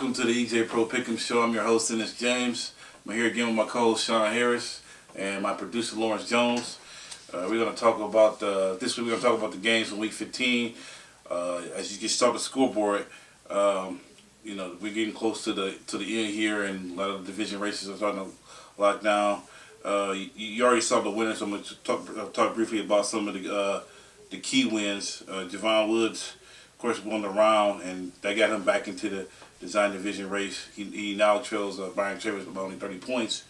welcome to the EJ Pro Pick'em Show. I'm your host, Dennis James. I'm here again with my co-host, Sean Harris, and my producer, Lawrence Jones. We're going to talk about, this week we're going to talk about the games from Week 15. As you can start the scoreboard, you know, we're getting close to the end here, and a lot of the division races are starting to lock down. You already saw the winners, so I'm going to talk briefly about some of the key wins. Javon Woods, of course, won the round, and that got him back into the design division race. He now trails Brian Travers by only 30 points.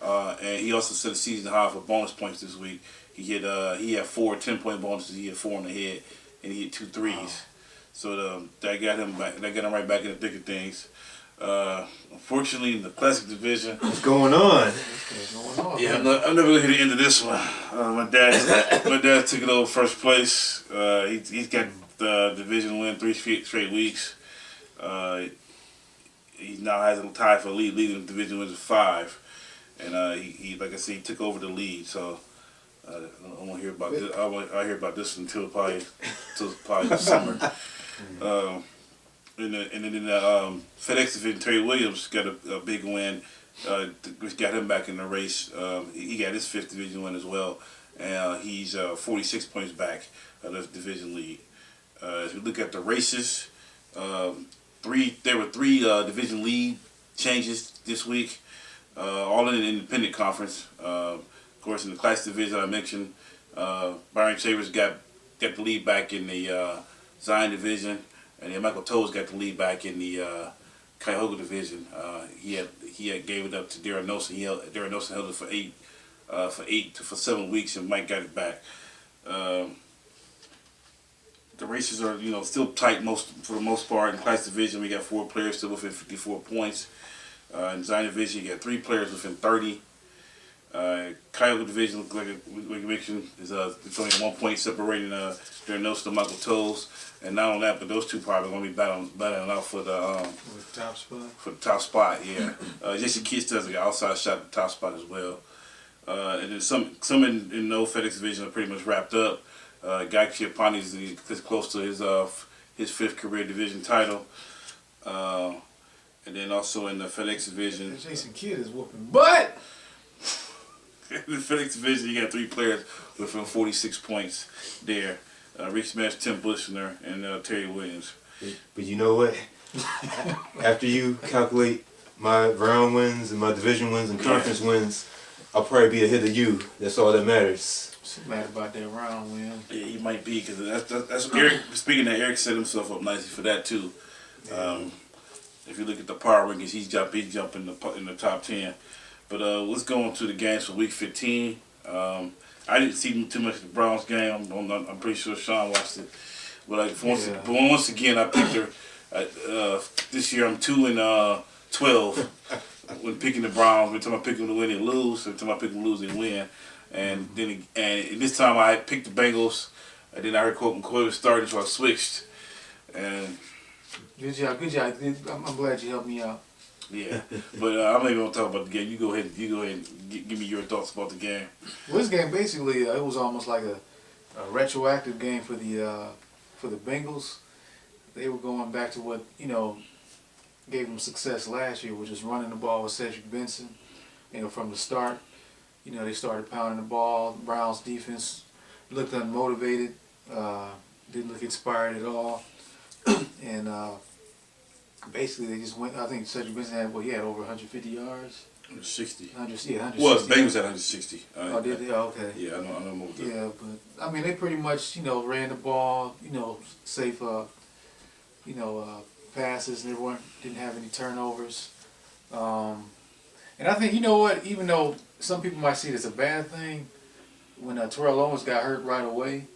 And he also set a season high for bonus points this week. He had 4 10-point bonuses. He had 4 on the head, and he hit 2 threes. Wow. So that got him back. That got him right back in the thick of things. Unfortunately, in the classic division, what's going on? Yeah, I'm never gonna hit the end of this one. My dad took it over first place. He's got the division win 3 straight weeks. He now has a tie for leading the division wins of 5. And he like I said, he took over the lead. So I won't hear about this. I'll hear about this until probably the summer. And then in the FedEx division, Terry Williams got a big win, which got him back in the race. He got his 5th division win as well, and he's 46 points back of the division lead. As we look at the races, there were 3 division lead changes this week, all in the independent conference. Of course, in the class division I mentioned, Byron Chavers got the lead back in the Zion division. And then Michael Toes got the lead back in the Cuyahoga division. He had gave it up to Darren Nelson. Darren Nelson held it for 7 weeks, and Mike got it back. The races are still tight for the most part. In class division, we got 4 players still within 54 points. In Zion division, you got 3 players within 30. Cuyahoga division, like we mentioned, is it's only 1 point separating Darren Nelson and Michael Toes. And not only that, but those 2 probably going to be battling out for the top spot. For the top spot, yeah. Jason Kidd does an outside shot at the top spot as well. And then some in no FedEx division are pretty much wrapped up. Guy Chiappani is close to his 5th career division title. And then also in the FedEx division, Jason Kidd is whooping butt. In the FedEx division, you got 3 players within 46 points there. Rick Smash, Tim Bushner, and Terry Williams. But you know what? After you calculate my round wins and my division wins and conference wins, I'll probably be ahead of you. That's all that matters. What's mad about that round win? Yeah, he might be, because that's Eric. Speaking of Eric, set himself up nicely for that too. If you look at the power rankings, he's jumping in the top 10. But let's go on to the games for Week 15. I didn't see too much of the Browns game. I'm pretty sure Sean watched it. But once again, I picked her. This year I'm 2-12 when picking the Browns. Every time I pick them to win and lose, every time I pick them to lose and win. And this time I picked the Bengals. And then I heard Colton Coy was starting, so I switched. And good job. I'm glad you helped me out. Yeah, but I'm not even gonna talk about the game. You go ahead and give me your thoughts about the game. Well, this game basically it was almost like a retroactive game for the Bengals. They were going back to what gave them success last year, which was running the ball with Cedric Benson. From the start, they started pounding the ball. The Browns defense looked unmotivated, didn't look inspired at all, and. Basically, they just went. I think Cedric Benson had over 150 yards. 160. 160. Well, Bengals had 160. Did they? Oh, okay. Yeah, I know more. Yeah, but I mean, they pretty much ran the ball. Safe. Passes. And everyone didn't have any turnovers. And I think even though some people might see it as a bad thing, when Terrell Owens got hurt right away,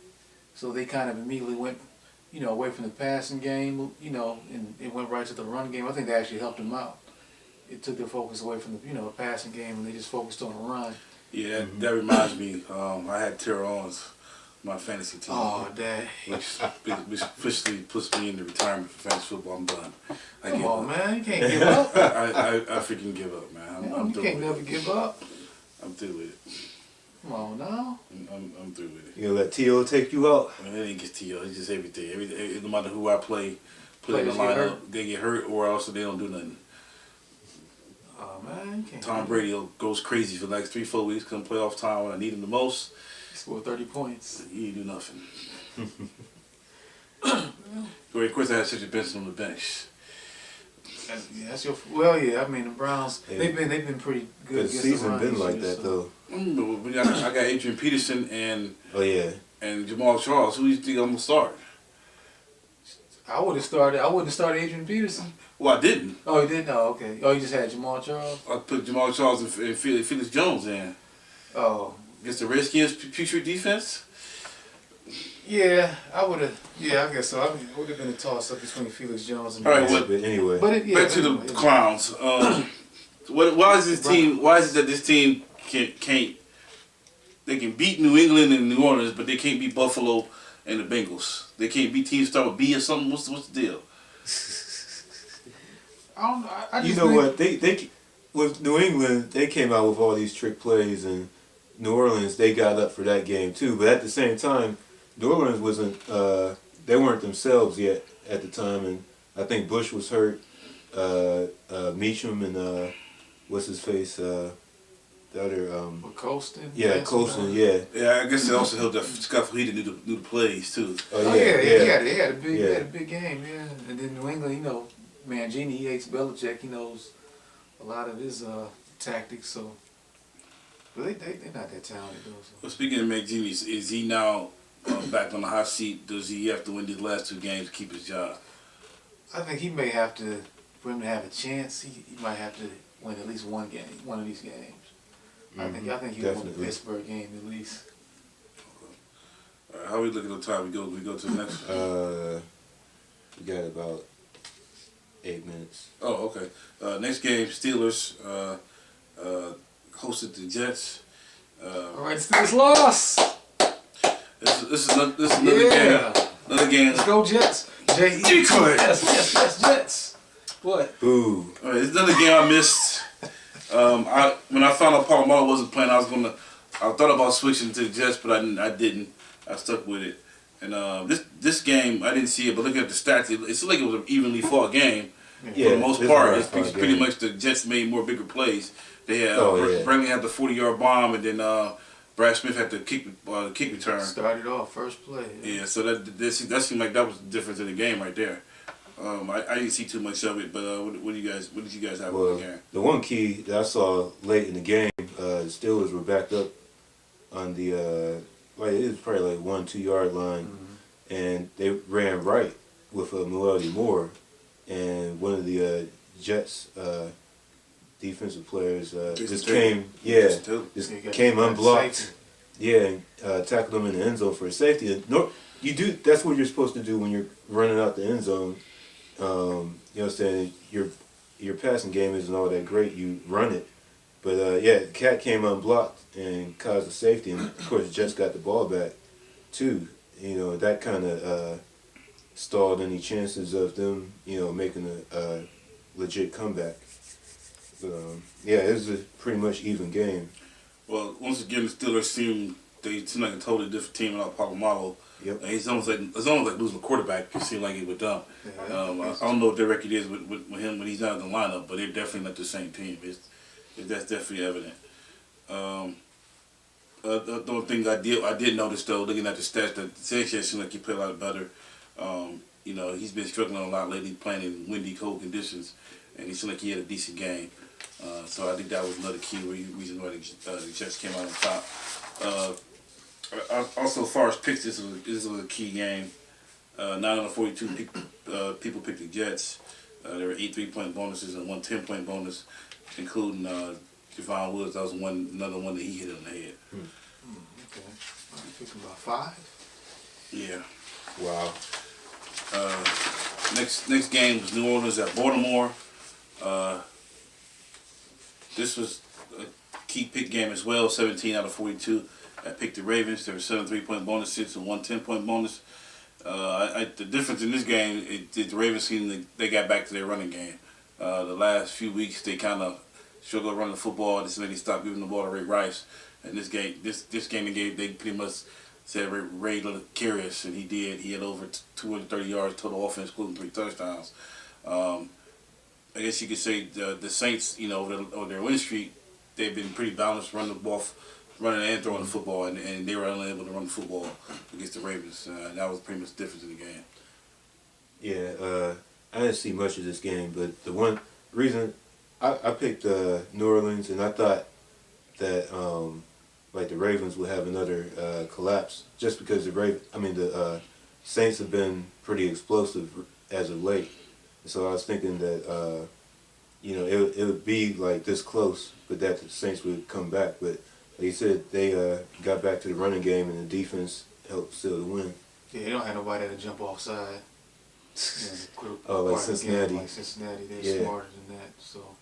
so they kind of immediately went. Away from the passing game, and it went right to the run game. I think that actually helped them out. It took their focus away from the passing game, and they just focused on the run. Yeah, that reminds me. I had Terrell Owens, my fantasy team. Oh, dang. Which officially puts me into retirement for fantasy football. I'm done. Come on, man. You can't give up. I freaking give up, man. I'm you can't never give up. I'm through with it. Come on now. I'm through with it. You gonna let T.O. take you out? I mean, it ain't just T.O. It's just everything. No matter who I play put in the Players get lineup, hurt. they get hurt, or else they don't do nothing. Oh man, you can't. Tom Brady goes crazy for the next 3-4 weeks. Come playoff time when I need him the most, He scored 30 points. he ain't do nothing. Of course, I had such a Benson on the bench. Yeah, that's your. Well, yeah. I mean, the Browns. Yeah. They've been pretty good. The against season run been this like year, that so. though. I got Adrian Peterson Oh yeah. and Jamal Charles. Who you think I'm gonna start? I would have started. I wouldn't have started Adrian Peterson. Well, I didn't. Oh, you didn't? Oh, okay. Oh, you just had Jamal Charles. I put Jamal Charles and Felix Jones in Oh, against the Redskins' putrid defense. yeah. I would have. Yeah, I guess so. I mean, it would have been a toss up between Felix Jones and. All right, Yeah, what- but anyway. But it, yeah. Back to the anyway, Clowns. Why is this team? Why is it that this team can't? They can beat New England and New Orleans, but they can't beat Buffalo and the Bengals. They can't beat teams start with B or something. What's the deal? I don't know. I just You know think, what? They with New England, they came out with all these trick plays, and New Orleans, they got up for that game too. But at the same time, New Orleans wasn't. They weren't themselves yet at the time, and I think Bush was hurt. Meacham and what's his face? The other. With Colston. Yeah, Benson, Colson. Yeah. Yeah, I guess it also helped that Scott Fleet knew the plays too. Oh Oh yeah. yeah, Yeah. They had a big, Yeah. they had a big game, yeah. And then New England, you know, Mangini, he hates Belichick. He knows a lot of his tactics. So, but they're not that talented though. So. Well, speaking of McGinley, is he now back on the hot seat? Does he have to win these last 2 games to keep his job? I think he may have to, for him to have a chance, he might have to win at least one of these games. I think he'll win the Definitely. Pittsburgh game at least. All right, how we looking at the time? We go to the next. We got about 8 minutes. Oh, okay. Next game, Steelers hosted the Jets. All right, Steelers lost. This is another game. Another game. Let's go Jets. Detroit. Yes, Jets. What? Boo. All right, it's another game I missed. When I found out Palomaro wasn't playing, I thought about switching to the Jets, but I didn't. I stuck with it. And this game, I didn't see it, but looking at the stats, it seemed like it was an evenly fought game. Yeah, For the most it's part, a very it's fun pretty game. much the Jets made more bigger plays. They had Yeah. Brantley had the 40-yard bomb, and then Brad Smith had the kick return. Started off first play. Yeah, so that seemed like that was the difference in the game right there. I didn't see too much of it, but what did you guys have Well, on the game? the one key that I saw late in the game, the Steelers were backed up on the, it was probably like 1-2 yard line, and they ran right with Melody Moore, and one of the Jets defensive players just came, just He got came unblocked. safety. Yeah, and tackled him in the end zone for a safety. And that's what you're supposed to do when you're running out the end zone. You know what I'm saying? Your passing game isn't all that great. You run it. But Cat came unblocked and caused a safety. And of course, the Jets got the ball back too. You know, that kind of stalled any chances of them, making a legit comeback. But it was a pretty much even game. Well, once again, the Steelers seem like a totally different team without Palomaro. Yep. And it's almost like losing a quarterback. It seemed like it with them. Yeah. I don't know what their record is with him when he's not in the lineup, but they're definitely not the same team. That's definitely evident. The only thing I did notice though, looking at the stats, that Sanchez seemed like he played a lot better. He's been struggling a lot lately, playing in windy, cold conditions, and he seemed like he had a decent game. So I think that was another key reason why the Jets came out on top. Also, as far as picks, this was a key game. 9 out of 42 people picked the Jets. There were 8 3-point bonuses and 1 10-point bonus, including Javon Woods. That was another one that he hit on the head. Okay. I'm picking about 5. Yeah. Wow. Next game was New Orleans at Baltimore. This was a key pick game as well. 17 out of 42 I picked the Ravens. There were 7 3-point bonuses and 1 10-point bonus. The difference in this game, the Ravens seemed they got back to their running game. The last few weeks they kind of struggled running the football. This made they stopped giving the ball to Ray Rice. And this game they pretty much said Ray looked curious, and he did. He had over 230 yards total offense, including 3 touchdowns. I guess you could say the Saints, you know, over their win streak, they've been pretty balanced, running the ball, running and throwing the football, and they were unable to run the football against the Ravens. That was pretty much the difference in the game. Yeah, I didn't see much of this game, but the one reason I picked New Orleans, and I thought that like the Ravens would have another collapse, just because the Saints have been pretty explosive as of late. So I was thinking that you know, it would be like this close, but that the Saints would come back. But like you said, they got back to the running game, and the defense helped seal the win. Yeah, they don't have nobody to jump offside. Oh, like Cincinnati. Like Cincinnati, they're smarter than that. So,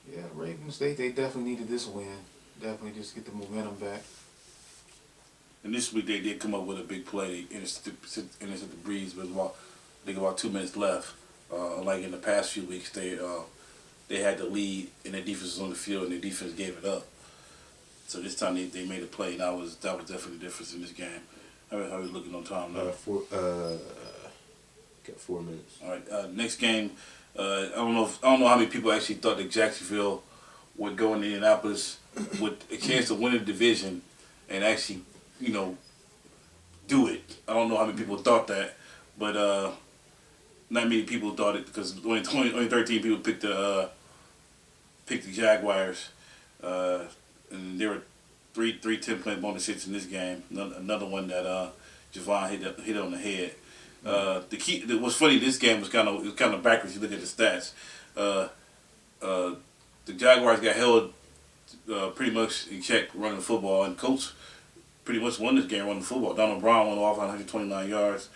yeah, Ravens, they definitely needed this win. Definitely just get the momentum back. And this week they did come up with a big play, and it's the Breeze with about 2 minutes left. Like in the past few weeks, they had the lead, and their defense was on the field, and their defense gave it up. So this time they made a play, and that was definitely the difference in this game. How are we looking on time now? Got 4 minutes. All right. Next game. I don't know how many people actually thought that Jacksonville would go into Indianapolis with a chance to win the division and actually, you know, do it. I don't know how many people thought that, but not many people thought it, because only 13 people picked the Jaguars, and there were three 10-point bonus hits in this game. Another one that Javon hit on the head. What's funny, this game was kind of backwards. You look at the stats. The Jaguars got held pretty much in check running the football, and Colts pretty much won this game running the football. Donald Brown went off on 129 yards.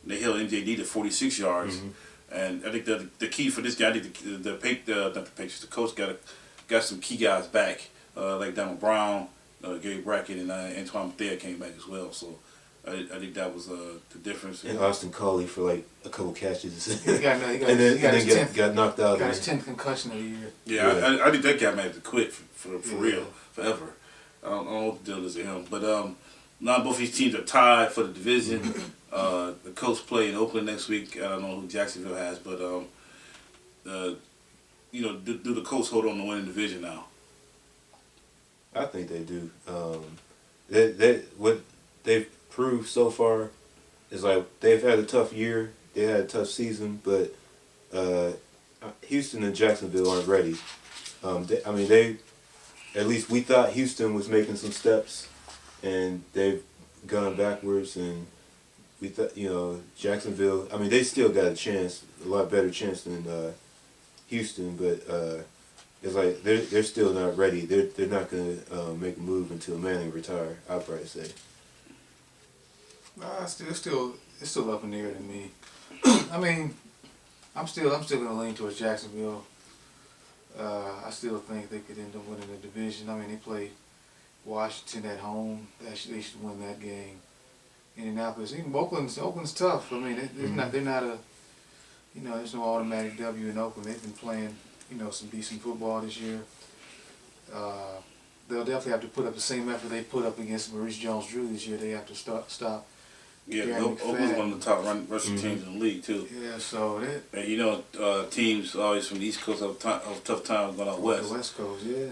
They held MJD to 46 yards. Mm-hmm. And I think the key for this guy, I think the coach got some key guys back, like Donald Brown, Gary Brackett, and Antoine Bethea came back as well. So I think that was the difference. And Austin Coley for like a couple catches. He got knocked out. Got his 10th concussion of the year. Yeah. I think that guy might have to quit for real, forever. I don't know what the deal is with him. But now both these teams are tied for the division. The Colts play in Oakland next week. I don't know who Jacksonville has, but you know, do the Colts hold on to win the division now? I think they do. What they've proved so far is like they've had a tough year. They had a tough season, but Houston and Jacksonville aren't ready. They at least we thought Houston was making some steps, and they've gone backwards. And we thought, you know, Jacksonville. I mean, they still got a chance, a lot better chance than Houston, but it's like they're still not ready. They're not gonna make a move until Manning retire. I'll probably say. Nah, it's still up in the air to me. I mean, I'm still gonna lean towards Jacksonville. I still think they could end up winning the division. I mean, they played Washington at home. They should win that game. Indianapolis, even Oakland's tough. I mean, they're not a, you know, there's no automatic W in Oakland. They've been playing, you know, some decent football this year. They'll definitely have to put up the same effort they put up against Maurice Jones-Drew this year. They have to stop. Yeah, Oakland's one of the top rushing teams in the league too. Yeah, so that. And you know, teams always from the East Coast have a tough time going out west. The West Coast, yeah.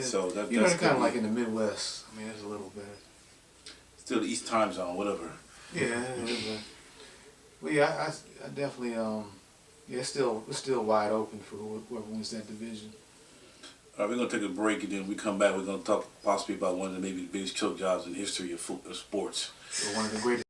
So they're kind of like in the Midwest. I mean, it's a little better. Still the East time zone, whatever. Yeah, but yeah, I definitely yeah, it's still wide open for whoever wins that division. All right, we're gonna take a break, and then when we come back, we're gonna talk possibly about one of the maybe the biggest choke jobs in the history of sports. So one of the greatest.